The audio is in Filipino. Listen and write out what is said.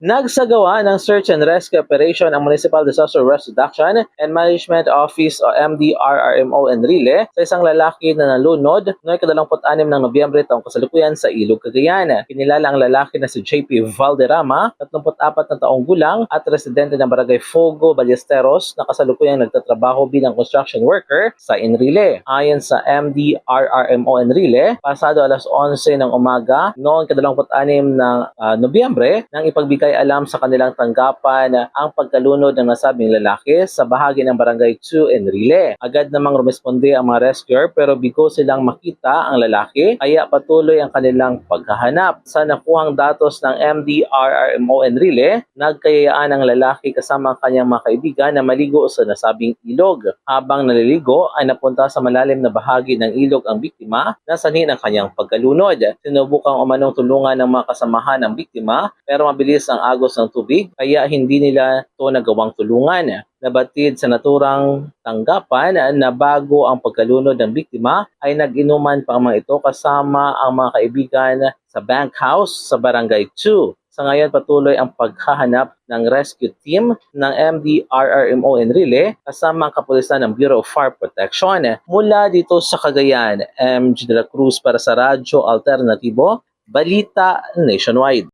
Nagsagawa ng search and rescue operation ang Municipal Disaster Risk Reduction and Management Office o MDRRMO Enrile sa isang lalaki na nalunod noong 26 ng Nobyembre taong kasalukuyan sa Ilog, Cagayan. Kinilala ang lalaki na si JP Valderrama, 34 na taong gulang at residente ng Barangay Fogo, Ballesteros na kasalukuyang nagtatrabaho bilang construction worker sa Enrile. Ayon sa MDRRMO Enrile, pasado alas 11 ng umaga noong 26 ng Nobyembre nang ipagbigay alam sa kanilang tanggapan ang pagkalunod ng nasabing lalaki sa bahagi ng Barangay 2 Enrile. Agad namang rumesponde ang mga rescuer pero bigo silang makita ang lalaki kaya patuloy ang kanilang paghahanap. Sa nakuhang datos ng MDRRMO Enrile, nagkayayaan ang lalaki kasama ang kanyang mga kaibigan na maligo sa nasabing ilog. Habang naliligo ay napunta sa malalim na bahagi ng ilog ang biktima na sanhi ng kanyang pagkalunod. Sinubukang umanong tulungan ng mga kasamahan ng biktima pero mabilis ang agos ng tubig kaya hindi nila ito nagawang tulungan. Nabatid sa naturang tanggapan na bago ang pagkalunod ng biktima ay nag-inuman pa ang mga ito kasama ang mga kaibigan sa bank house sa Barangay 2. Sa ngayon patuloy ang paghahanap ng rescue team ng MDRRMO Enrile kasama ang kapulisan ng Bureau of Fire Protection. Mula dito sa Cagayan, MG de la Cruz para sa Radyo Alternatibo, Balita Nationwide.